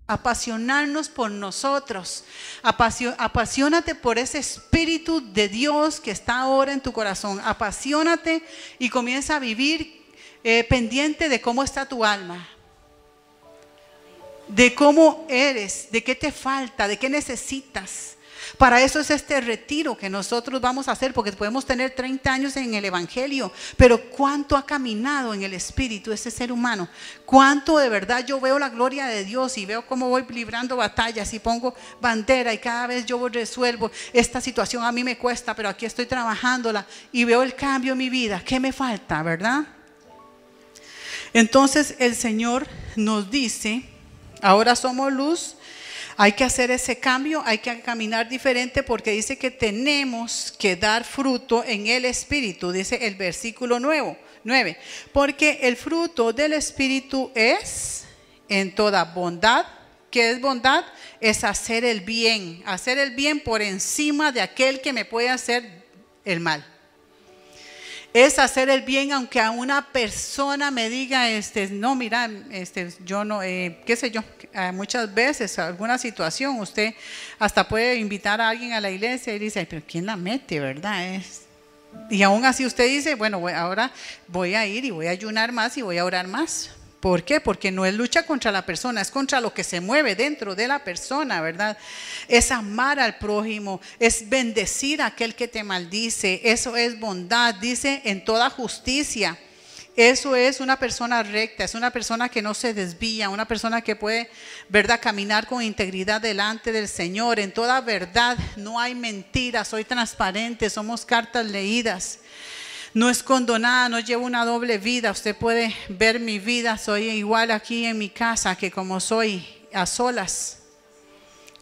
apasionarnos por nosotros. Apasionate por ese Espíritu de Dios que está ahora en tu corazón. Apasionate y comienza a vivir pendiente de cómo está tu alma, de cómo eres, de qué te falta, de qué necesitas. Para eso es este retiro que nosotros vamos a hacer, porque podemos tener 30 años en el Evangelio, pero ¿cuánto ha caminado en el Espíritu ese ser humano? ¿Cuánto de verdad yo veo la gloria de Dios y veo cómo voy librando batallas y pongo bandera y cada vez yo resuelvo esta situación? A mí me cuesta, pero aquí estoy trabajándola y veo el cambio en mi vida. ¿Qué me falta, verdad? Entonces el Señor nos dice, ahora somos luz. Hay que hacer ese cambio, hay que caminar diferente, porque dice que tenemos que dar fruto en el Espíritu, dice el versículo 9, porque el fruto del Espíritu es en toda bondad. ¿Qué es bondad? Es hacer el bien por encima de aquel que me puede hacer el mal. Es hacer el bien aunque a una persona me diga, no, mira, yo no, qué sé yo, muchas veces, alguna situación, usted hasta puede invitar a alguien a la iglesia y dice, ay, pero ¿quién la mete, verdad? Y aún así usted dice, bueno, ahora voy a ir y voy a ayunar más y voy a orar más. ¿Por qué? Porque no es lucha contra la persona, es contra lo que se mueve dentro de la persona, ¿verdad? Es amar al prójimo, es bendecir a aquel que te maldice, eso es bondad, dice en toda justicia. Eso es una persona recta, es una persona que no se desvía, una persona que puede, ¿verdad?, caminar con integridad delante del Señor. En toda verdad, no hay mentira, soy transparente, somos cartas leídas. No escondo nada, no llevo una doble vida. Usted puede ver mi vida, soy igual aquí en mi casa que como soy a solas.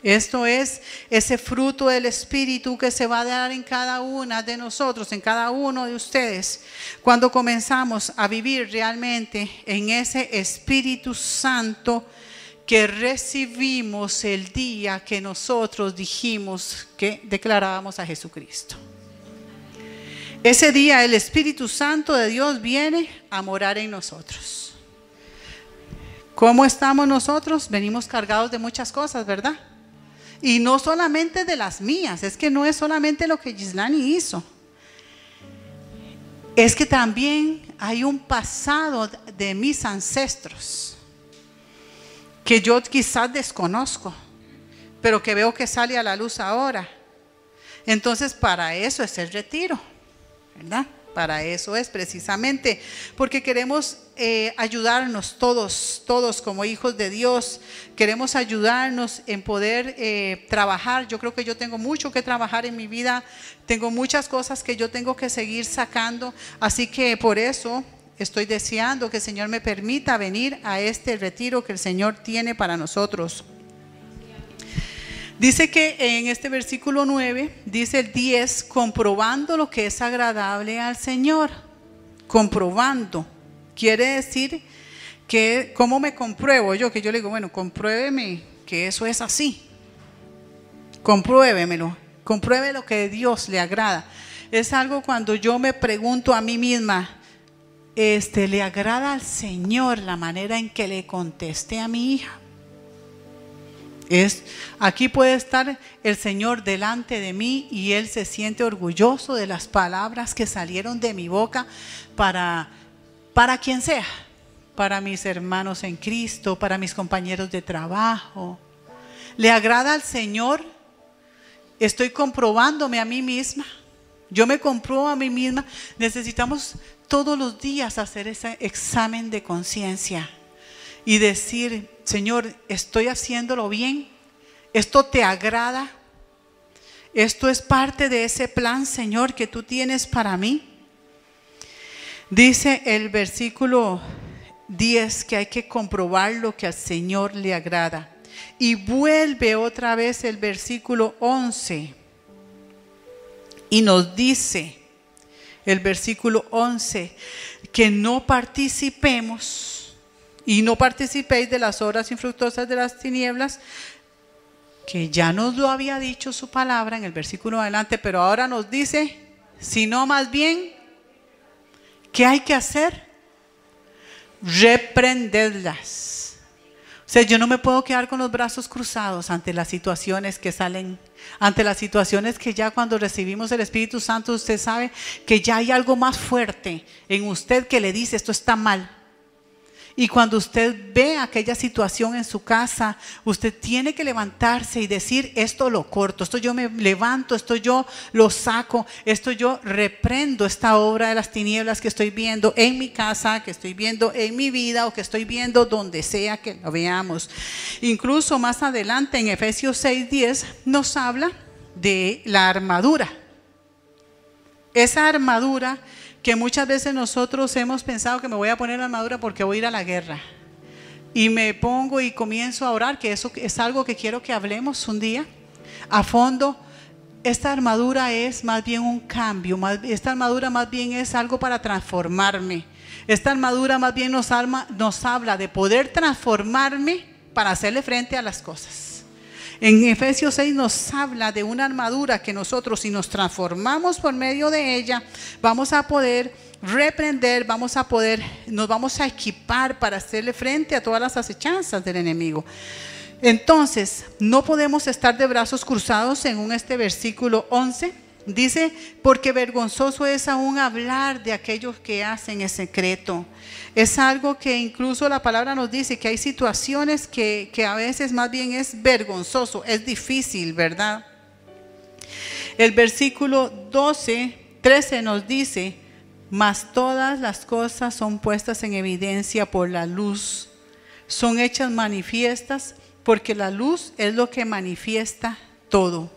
Esto es ese fruto del Espíritu que se va a dar en cada una de nosotros, en cada uno de ustedes, cuando comenzamos a vivir realmente en ese Espíritu Santo que recibimos el día que nosotros dijimos que declarábamos a Jesucristo. Ese día el Espíritu Santo de Dios viene a morar en nosotros. ¿Cómo estamos nosotros? Venimos cargados de muchas cosas, ¿verdad? Y no solamente de las mías, es que no es solamente lo que Gislani hizo. Es que también hay un pasado de mis ancestros que yo quizás desconozco, pero que veo que sale a la luz ahora. Entonces, para eso es el retiro, ¿verdad? Para eso es precisamente, porque queremos ayudarnos todos como hijos de Dios, queremos ayudarnos en poder trabajar. Yo creo que yo tengo mucho que trabajar en mi vida, tengo muchas cosas que yo tengo que seguir sacando, así que por eso estoy deseando que el Señor me permita venir a este retiro que el Señor tiene para nosotros. Dice que en este versículo 9, dice el 10, comprobando lo que es agradable al Señor. Comprobando, quiere decir que, ¿cómo me compruebo yo? Que yo le digo, bueno, compruébeme que eso es así. Compruébemelo, compruebe lo que a Dios le agrada. Es algo cuando yo me pregunto a mí misma, ¿le agrada al Señor la manera en que le contesté a mi hija? Aquí puede estar el Señor delante de mí y Él se siente orgulloso de las palabras que salieron de mi boca para quien sea, para mis hermanos en Cristo, para mis compañeros de trabajo. ¿Le agrada al Señor? Estoy comprobándome a mí misma. Yo me compruebo a mí misma. Necesitamos todos los días hacer ese examen de conciencia y decir, Señor, ¿estoy haciéndolo bien? ¿Esto te agrada? ¿Esto es parte de ese plan, Señor, que tú tienes para mí? Dice el versículo 10 que hay que comprobar lo que al Señor le agrada. Y vuelve otra vez el versículo 11 y nos dice el versículo 11 que no participemos y no participéis de las obras infructuosas de las tinieblas, que ya nos lo había dicho su palabra en el versículo adelante, pero ahora nos dice, sino más bien, ¿qué hay que hacer? Reprenderlas. O sea, yo no me puedo quedar con los brazos cruzados ante las situaciones que salen, ante las situaciones que ya cuando recibimos el Espíritu Santo, usted sabe que ya hay algo más fuerte en usted que le dice, esto está mal. Y cuando usted ve aquella situación en su casa, usted tiene que levantarse y decir, esto lo corto, esto yo me levanto, esto yo lo saco, esto yo reprendo esta obra de las tinieblas que estoy viendo en mi casa, que estoy viendo en mi vida o que estoy viendo donde sea que lo veamos. Incluso más adelante en Efesios 6:10 nos habla de la armadura. Esa armadura que muchas veces nosotros hemos pensado que me voy a poner la armadura porque voy a ir a la guerra. Y me pongo y comienzo a orar, que eso es algo que quiero que hablemos un día a fondo. Esta armadura es más bien un cambio, esta armadura más bien es algo para transformarme. Esta armadura más bien nos habla de poder transformarme para hacerle frente a las cosas. En Efesios 6 nos habla de una armadura que nosotros, si nos transformamos por medio de ella, vamos a poder reprender, nos vamos a equipar para hacerle frente a todas las acechanzas del enemigo. Entonces, no podemos estar de brazos cruzados. Según este versículo 11, dice, porque vergonzoso es aún hablar de aquellos que hacen en secreto. Es algo que incluso la palabra nos dice que hay situaciones que a veces más bien es vergonzoso, es difícil, ¿verdad? El versículo 13 nos dice, mas todas las cosas son puestas en evidencia por la luz, son hechas manifiestas, porque la luz es lo que manifiesta todo.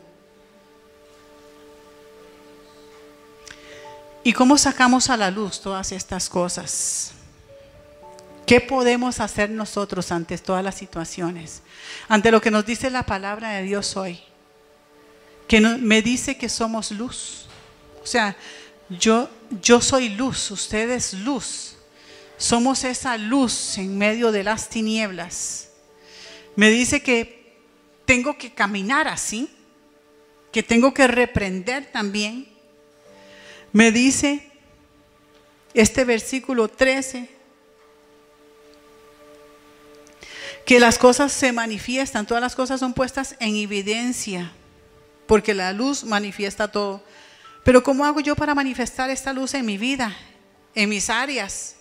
¿Y cómo sacamos a la luz todas estas cosas? ¿Qué podemos hacer nosotros ante todas las situaciones? Ante lo que nos dice la palabra de Dios hoy, que me dice que somos luz. O sea, yo soy luz, usted es luz. Somos esa luz en medio de las tinieblas. Me dice que tengo que caminar así, que tengo que reprender también. Me dice este versículo 13, que las cosas se manifiestan, todas las cosas son puestas en evidencia, porque la luz manifiesta todo. Pero ¿cómo hago yo para manifestar esta luz en mi vida, en mis áreas?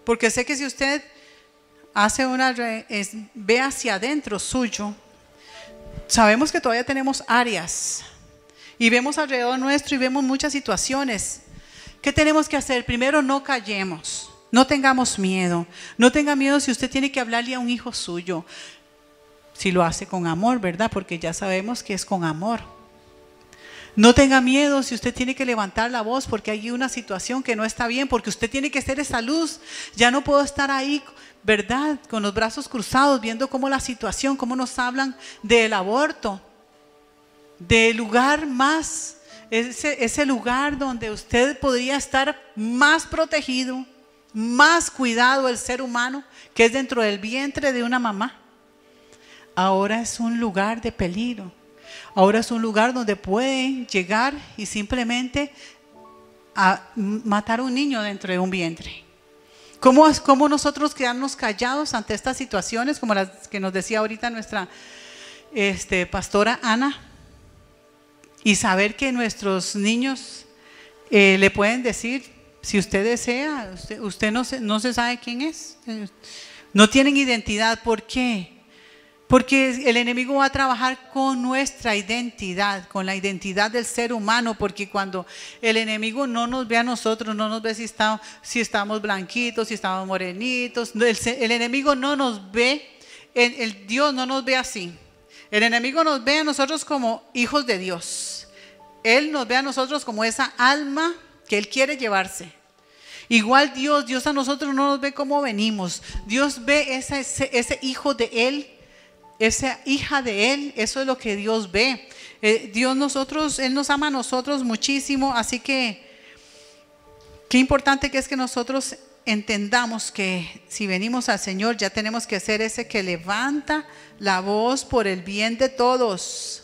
Porque sé que si usted ve hacia adentro suyo, sabemos que todavía tenemos áreas y vemos alrededor nuestro y vemos muchas situaciones. ¿Qué tenemos que hacer? Primero, no callemos. No tengamos miedo. No tenga miedo si usted tiene que hablarle a un hijo suyo. Si lo hace con amor, ¿verdad? Porque ya sabemos que es con amor. No tenga miedo si usted tiene que levantar la voz porque hay una situación que no está bien, porque usted tiene que ser esa luz. Ya no puedo estar ahí, ¿verdad? Con los brazos cruzados, viendo cómo la situación, cómo nos hablan del aborto, del lugar más, ese lugar donde usted podría estar más protegido, más cuidado el ser humano, que es dentro del vientre de una mamá. Ahora es un lugar de peligro. Ahora es un lugar donde pueden llegar y simplemente a matar a un niño dentro de un vientre. ¿Cómo nosotros quedarnos callados ante estas situaciones, como las que nos decía ahorita nuestra pastora Ana, y saber que nuestros niños le pueden decir, si usted desea, usted no se sabe quién es, no tienen identidad? ¿Por qué? Porque el enemigo va a trabajar con nuestra identidad, con la identidad del ser humano, porque cuando el enemigo no nos ve a nosotros, no nos ve si estamos blanquitos, si estamos morenitos, el enemigo no nos ve, el Dios no nos ve así. El enemigo nos ve a nosotros como hijos de Dios. Él nos ve a nosotros como esa alma que Él quiere llevarse. Igual Dios a nosotros no nos ve como venimos. Dios ve ese hijo de Él, esa hija de Él. Eso es lo que Dios ve. Él nos ama a nosotros muchísimo. Así que qué importante que es que nosotros entendamos que si venimos al Señor ya tenemos que ser ese que levanta la voz por el bien de todos.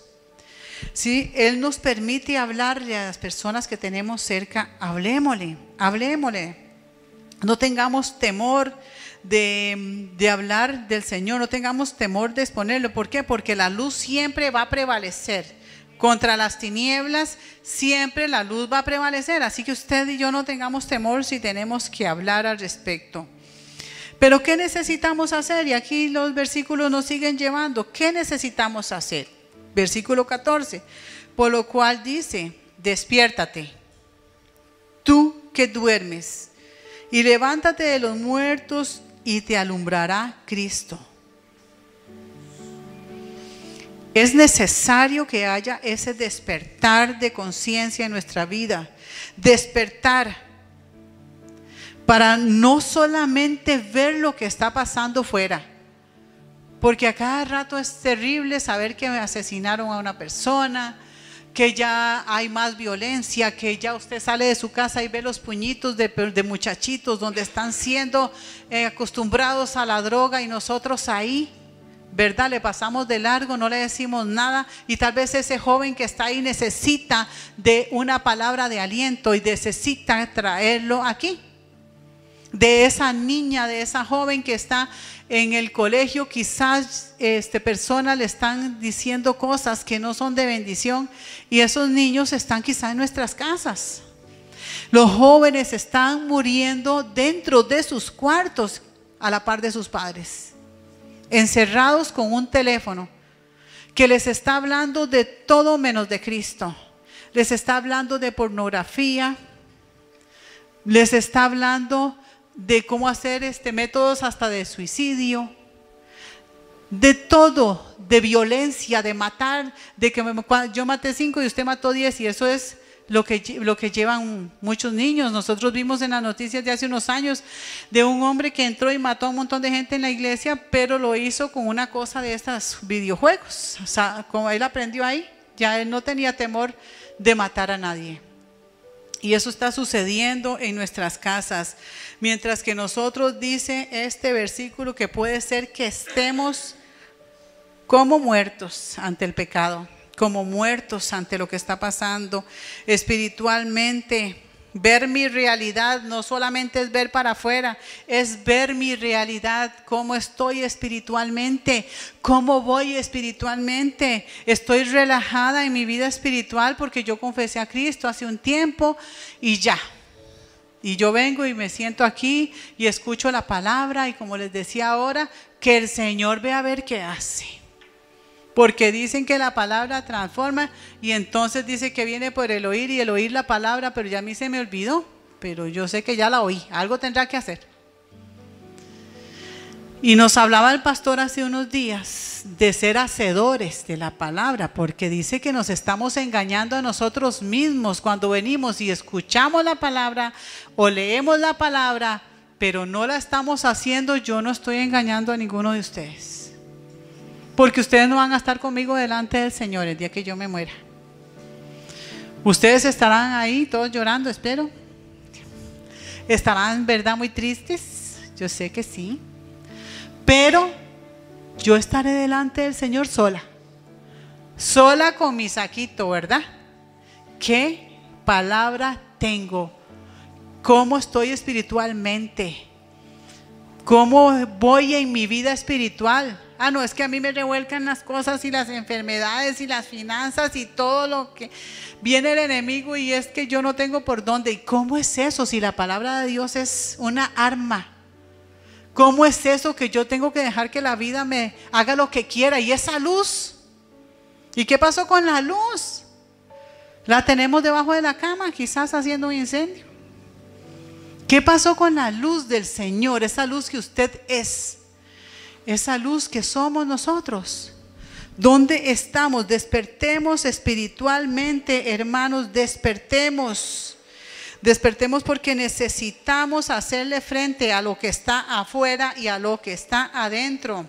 Si Él nos permite hablarle a las personas que tenemos cerca, hablémosle. No tengamos temor de hablar del Señor, no tengamos temor de exponerlo. ¿Por qué? Porque la luz siempre va a prevalecer. Contra las tinieblas siempre la luz va a prevalecer. Así que usted y yo no tengamos temor si tenemos que hablar al respecto. Pero ¿qué necesitamos hacer? Y aquí los versículos nos siguen llevando. ¿Qué necesitamos hacer? Versículo 14. Por lo cual dice: despiértate, tú que duermes, y levántate de los muertos, y te alumbrará Cristo. Es necesario que haya ese despertar de conciencia en nuestra vida. Despertar para no solamente ver lo que está pasando fuera. Porque a cada rato es terrible saber que asesinaron a una persona, que ya hay más violencia, que ya usted sale de su casa y ve los puñitos de muchachitos donde están siendo acostumbrados a la droga, y nosotros ahí, ¿verdad? Le pasamos de largo, no le decimos nada, y tal vez ese joven que está ahí necesita de una palabra de aliento y necesita traerlo aquí. De esa niña, de esa joven que está en el colegio, quizás personas le están diciendo cosas que no son de bendición, y esos niños están quizás en nuestras casas. Los jóvenes están muriendo dentro de sus cuartos a la par de sus padres, encerrados con un teléfono que les está hablando de todo menos de Cristo. Les está hablando de pornografía, les está hablando de cómo hacer métodos hasta de suicidio, de todo, de violencia, de matar, de que yo maté 5 y usted mató 10, y eso es lo que llevan muchos niños. Nosotros vimos en las noticias de hace unos años de un hombre que entró y mató a un montón de gente en la iglesia, pero lo hizo con una cosa de estas videojuegos. O sea, como él aprendió ahí, ya él no tenía temor de matar a nadie. Y eso está sucediendo en nuestras casas. Mientras que nosotros, dice este versículo, que puede ser que estemos como muertos ante el pecado, como muertos ante lo que está pasando espiritualmente. Ver mi realidad no solamente es ver para afuera, es ver mi realidad, cómo estoy espiritualmente, cómo voy espiritualmente. Estoy relajada en mi vida espiritual porque yo confesé a Cristo hace un tiempo y ya. Y yo vengo y me siento aquí y escucho la palabra, y como les decía ahora, que el Señor ve a ver qué hace. Porque dicen que la palabra transforma, y entonces dice que viene por el oír, y el oír la palabra, pero ya a mí se me olvidó, pero yo sé que ya la oí, algo tendrá que hacer. Y nos hablaba el pastor hace unos días de ser hacedores de la palabra, porque dice que nos estamos engañando a nosotros mismos cuando venimos y escuchamos la palabra o leemos la palabra, pero no la estamos haciendo. Yo no estoy engañando a ninguno de ustedes, porque ustedes no van a estar conmigo delante del Señor el día que yo me muera. Ustedes estarán ahí todos llorando, espero. Estarán, ¿verdad?, muy tristes. Yo sé que sí. Pero yo estaré delante del Señor sola. Sola con mi saquito, ¿verdad? ¿Qué palabra tengo? ¿Cómo estoy espiritualmente? ¿Cómo voy en mi vida espiritual? Ah, no, es que a mí me revuelcan las cosas y las enfermedades y las finanzas y todo lo que viene el enemigo, y es que yo no tengo por dónde. ¿Y cómo es eso si la palabra de Dios es una arma? ¿Cómo es eso que yo tengo que dejar que la vida me haga lo que quiera? ¿Y esa luz? ¿Y qué pasó con la luz? La tenemos debajo de la cama, quizás haciendo un incendio. ¿Qué pasó con la luz del Señor? Esa luz que usted es. Esa luz que somos nosotros. ¿Dónde estamos? Despertemos espiritualmente, hermanos, despertemos. Despertemos, porque necesitamos hacerle frente a lo que está afuera y a lo que está adentro.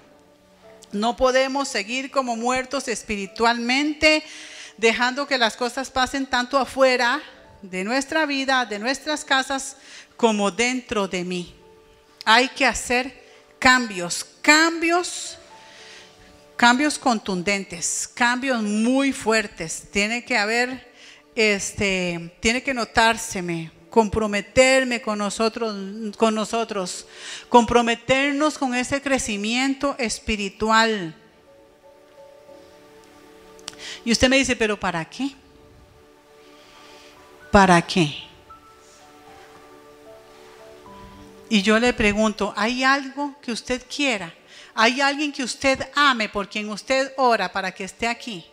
No podemos seguir como muertos espiritualmente, dejando que las cosas pasen tanto afuera de nuestra vida, de nuestras casas, como dentro de mí. Hay que hacer cambios contundentes, cambios muy fuertes. Tiene que haber, tiene que notárseme comprometerme con nosotros, comprometernos con ese crecimiento espiritual. Y usted me dice, ¿pero para qué? ¿Para qué? Y yo le pregunto, ¿hay algo que usted quiera? ¿Hay alguien que usted ame por quien usted ora para que esté aquí?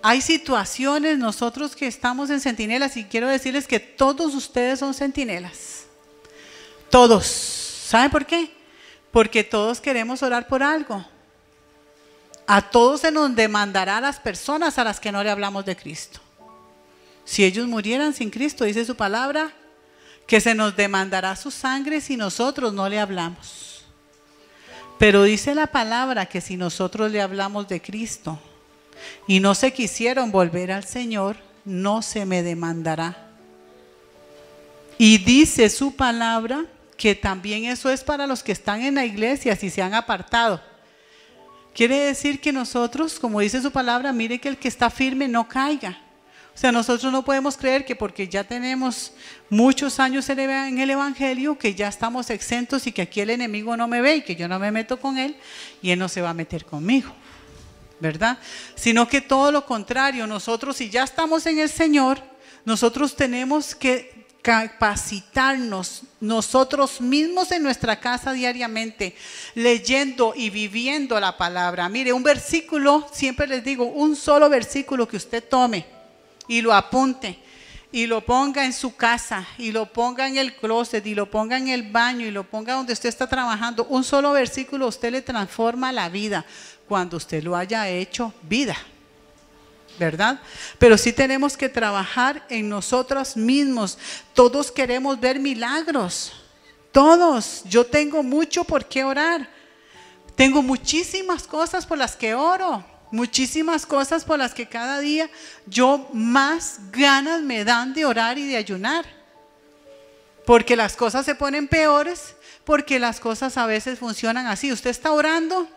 Hay situaciones, nosotros que estamos en centinelas, y quiero decirles que todos ustedes son centinelas. Todos. ¿Saben por qué? Porque todos queremos orar por algo. A todos se nos demandará a las personas a las que no le hablamos de Cristo. Si ellos murieran sin Cristo, dice su palabra, que se nos demandará su sangre si nosotros no le hablamos. Pero dice la palabra que si nosotros le hablamos de Cristo y no se quisieron volver al Señor, no se me demandará. Y dice su palabra que también eso es para los que están en la iglesia si se han apartado. Quiere decir que nosotros, como dice su palabra, mire que el que está firme no caiga. O sea, nosotros no podemos creer que porque ya tenemos muchos años en el Evangelio, que ya estamos exentos y que aquí el enemigo no me ve y que yo no me meto con él y él no se va a meter conmigo, ¿verdad? Sino que todo lo contrario, nosotros si ya estamos en el Señor, nosotros tenemos que capacitarnos nosotros mismos en nuestra casa diariamente, leyendo y viviendo la palabra. Mire, un versículo, siempre les digo, un solo versículo que usted tome y lo apunte y lo ponga en su casa y lo ponga en el closet y lo ponga en el baño y lo ponga donde usted está trabajando. Un solo versículo a usted le transforma la vida cuando usted lo haya hecho vida, ¿verdad? Pero sí tenemos que trabajar en nosotros mismos. Todos queremos ver milagros, todos. Yo tengo mucho por qué orar, tengo muchísimas cosas por las que oro, muchísimas cosas por las que cada día yo más ganas me dan de orar y de ayunar, porque las cosas se ponen peores, porque las cosas a veces funcionan así. Usted está orando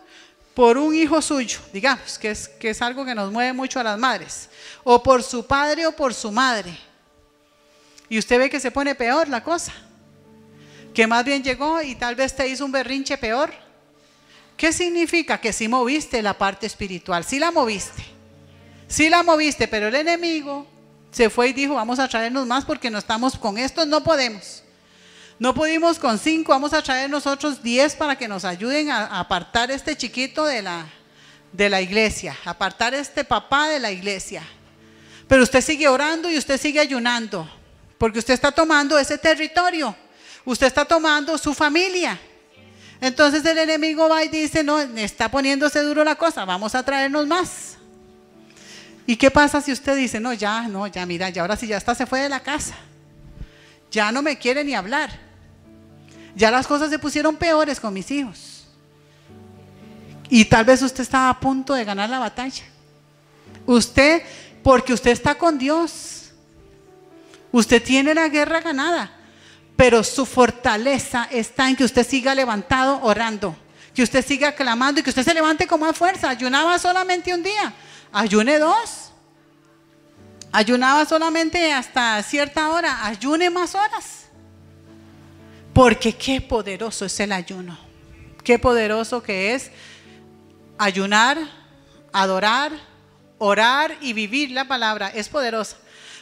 por un hijo suyo, digamos, que es algo que nos mueve mucho a las madres, o por su padre o por su madre, y usted ve que se pone peor la cosa, que más bien llegó y tal vez te hizo un berrinche peor. ¿Qué significa? Que sí moviste la parte espiritual, sí la moviste, pero el enemigo se fue y dijo, vamos a traernos más porque no estamos con estos, no podemos. No pudimos con 5, vamos a traer nosotros 10 para que nos ayuden a apartar este chiquito de la iglesia, apartar este papá de la iglesia. Pero usted sigue orando y usted sigue ayunando, porque usted está tomando ese territorio, usted está tomando su familia. Entonces el enemigo va y dice, no, está poniéndose duro la cosa, vamos a traernos más. ¿Y qué pasa si usted dice, no, ya, mira, ya ahora sí ya hasta se fue de la casa, ya no me quiere ni hablar, ya las cosas se pusieron peores con mis hijos? Y tal vez usted estaba a punto de ganar la batalla. Usted, porque usted está con Dios, usted tiene la guerra ganada, pero su fortaleza está en que usted siga levantado orando, que usted siga clamando y que usted se levante con más fuerza. Ayunaba solamente un día, ayune 2. Ayunaba solamente hasta cierta hora, ayune más horas. Porque qué poderoso es el ayuno. Qué poderoso que es ayunar, adorar, orar y vivir la palabra. Es poderoso.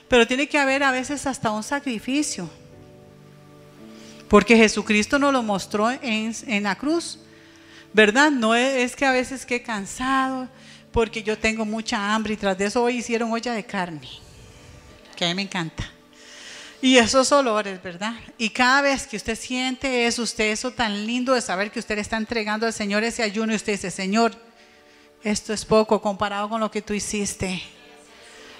Pero tiene que haber a veces hasta un sacrificio. Porque Jesucristo nos lo mostró en la cruz, ¿verdad? No es que a veces quede cansado, porque yo tengo mucha hambre y tras de eso hoy hicieron olla de carne, que a mí me encanta. Y esos olores, ¿verdad? Y cada vez que usted siente eso, eso tan lindo de saber que usted le está entregando al Señor ese ayuno y usted dice, Señor, esto es poco comparado con lo que tú hiciste.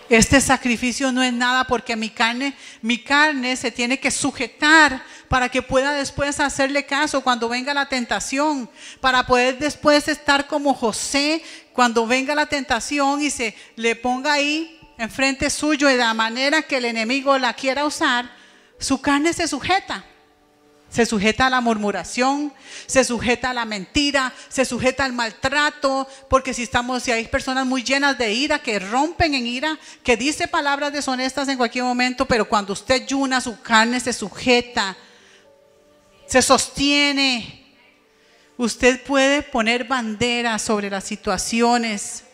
Este sacrificio no es nada porque mi carne se tiene que sujetar para que pueda después hacerle caso cuando venga la tentación, para poder después estar como José cuando venga la tentación y se le ponga ahí enfrente suyo de la manera que el enemigo la quiera usar, su carne se sujeta. Se sujeta a la murmuración, se sujeta a la mentira, se sujeta al maltrato, porque si hay personas muy llenas de ira, que rompen en ira, que dice palabras deshonestas en cualquier momento, pero cuando usted ayuna, su carne se sujeta, se sostiene. Usted puede poner bandera sobre las situaciones.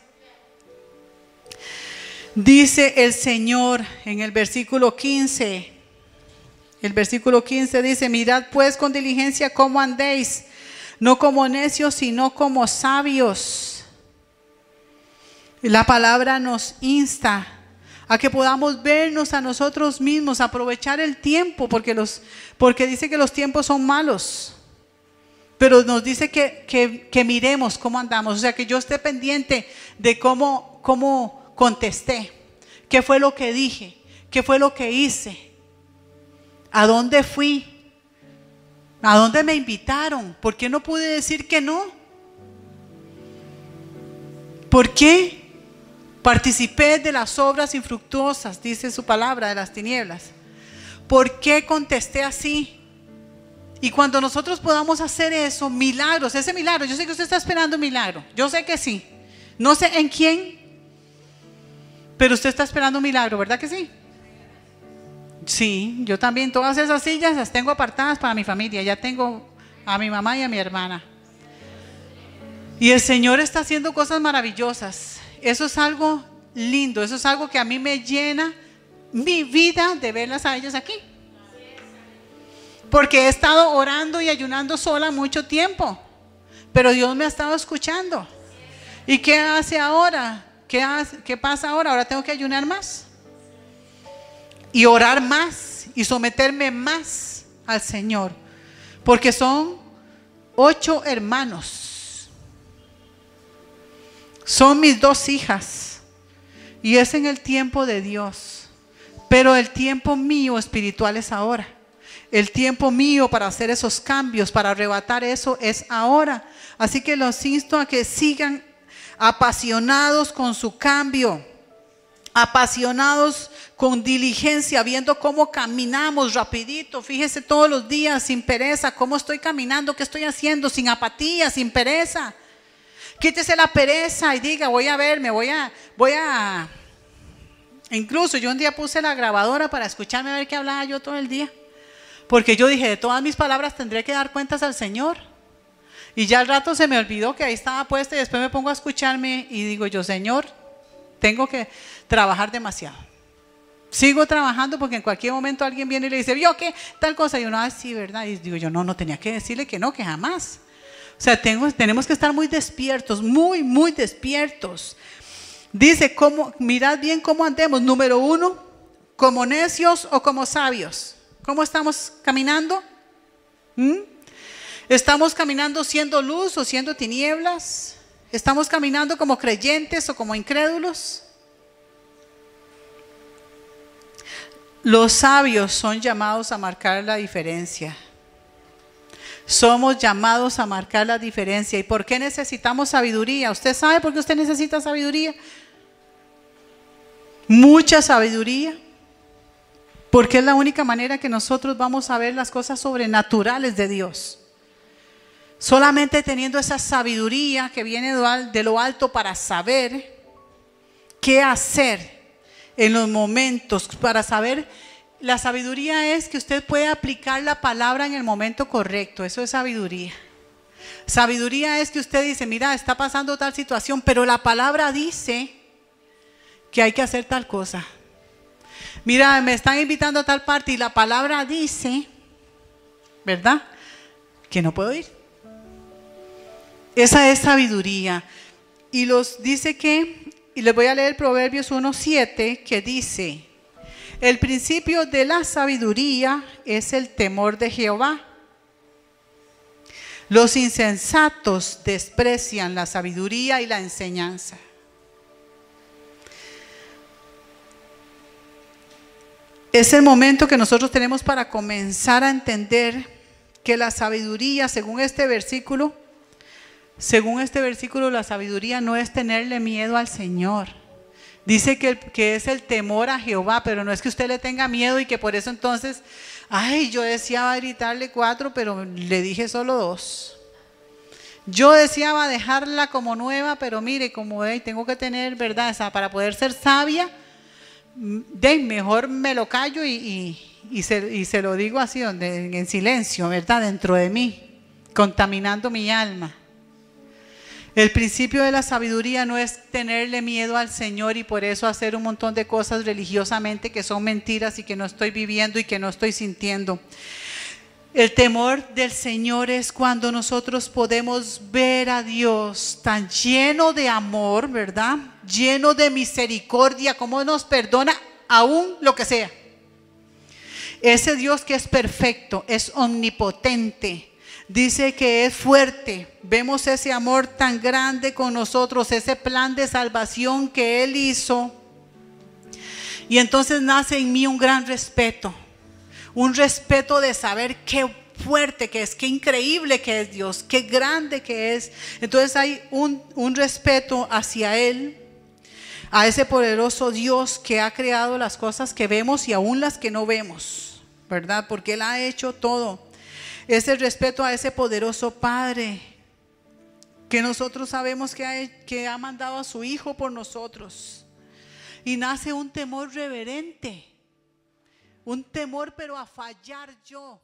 Dice el Señor en el versículo 15. El versículo 15 dice: mirad pues con diligencia cómo andéis, no como necios, sino como sabios. La palabra nos insta a que podamos vernos a nosotros mismos, aprovechar el tiempo, porque dice que los tiempos son malos. Pero nos dice que miremos cómo andamos, o sea, que yo esté pendiente de cómo contesté, qué fue lo que dije, qué fue lo que hice, a dónde fui, a dónde me invitaron, por qué no pude decir que no, por qué participé de las obras infructuosas, dice su palabra, de las tinieblas, por qué contesté así. Y cuando nosotros podamos hacer eso, milagros, ese milagro, yo sé que usted está esperando un milagro, yo sé que sí, no sé en quién, pero usted está esperando un milagro, ¿verdad que sí? Sí, yo también, todas esas sillas las tengo apartadas para mi familia, ya tengo a mi mamá y a mi hermana. Y el Señor está haciendo cosas maravillosas, eso es algo lindo, eso es algo que a mí me llena mi vida de verlas a ellas aquí. Porque he estado orando y ayunando sola mucho tiempo, pero Dios me ha estado escuchando. ¿Y qué hace ahora? ¿Qué pasa ahora? Ahora tengo que ayunar más y orar más y someterme más al Señor, porque son 8 hermanos, son mis 2 hijas, y es en el tiempo de Dios, pero el tiempo mío espiritual es ahora. El tiempo mío para hacer esos cambios, para arrebatar eso, es ahora. Así que los insto a que sigan apasionados con su cambio, apasionados con diligencia, viendo cómo caminamos rapidito. Fíjese todos los días sin pereza, cómo estoy caminando, qué estoy haciendo, sin apatía, sin pereza. Quítese la pereza y diga: voy a ver, Incluso yo un día puse la grabadora para escucharme a ver qué hablaba yo todo el día. Porque yo dije, de todas mis palabras tendré que dar cuentas al Señor. Y ya al rato se me olvidó que ahí estaba puesta, y después me pongo a escucharme y digo yo: Señor, tengo que trabajar demasiado. Sigo trabajando porque en cualquier momento alguien viene y le dice: ¿vio qué? Tal cosa. Y uno: ah, sí, ¿verdad? Y digo yo: no tenía que decirle que no, que jamás. O sea, tenemos que estar muy despiertos, muy, muy despiertos. Dice: mirad bien cómo andemos. Número 1, como necios o como sabios. ¿Cómo estamos caminando? ¿Estamos caminando siendo luz o siendo tinieblas? ¿Estamos caminando como creyentes o como incrédulos? Los sabios son llamados a marcar la diferencia. Somos llamados a marcar la diferencia. ¿Y por qué necesitamos sabiduría? ¿Usted sabe por qué usted necesita sabiduría? Mucha sabiduría. Porque es la única manera que nosotros vamos a ver las cosas sobrenaturales de Dios. Solamente teniendo esa sabiduría que viene de lo alto para saber qué hacer en los momentos, para saber. La sabiduría es que usted puede aplicar la palabra en el momento correcto. Eso es sabiduría. Sabiduría es que usted dice: mira, está pasando tal situación, pero la palabra dice que hay que hacer tal cosa. Mira, me están invitando a tal parte y la palabra dice, ¿verdad?, que no puedo ir. Esa es sabiduría. Y les voy a leer Proverbios 1:7, que dice: el principio de la sabiduría es el temor de Jehová. Los insensatos desprecian la sabiduría y la enseñanza. Es el momento que nosotros tenemos para comenzar a entender que la sabiduría, según este versículo, la sabiduría no es tenerle miedo al Señor. Dice que es el temor a Jehová, pero no es que usted le tenga miedo y que por eso entonces Ay, yo deseaba gritarle 4, pero le dije solo 2. Yo deseaba dejarla como nueva, pero mire, como tengo que tener, ¿verdad? O sea, para poder ser sabia, mejor me lo callo y se lo digo así, en silencio, ¿verdad? Dentro de mí, contaminando mi alma. El principio de la sabiduría no es tenerle miedo al Señor y por eso hacer un montón de cosas religiosamente que son mentiras y que no estoy viviendo y que no estoy sintiendo. El temor del Señor es cuando nosotros podemos ver a Dios tan lleno de amor, ¿verdad? Lleno de misericordia, cómo nos perdona aún lo que sea. Ese Dios que es perfecto, es omnipotente. Dice que es fuerte. Vemos ese amor tan grande con nosotros, ese plan de salvación que Él hizo. Y entonces nace en mí un gran respeto. Un respeto de saber qué fuerte que es, qué increíble que es Dios, qué grande que es. Entonces hay un respeto hacia Él, a ese poderoso Dios que ha creado las cosas que vemos y aún las que no vemos, ¿verdad? Porque Él ha hecho todo. Ese respeto a ese poderoso Padre que nosotros sabemos que ha mandado a su Hijo por nosotros. Y nace un temor reverente, un temor pero a fallar yo.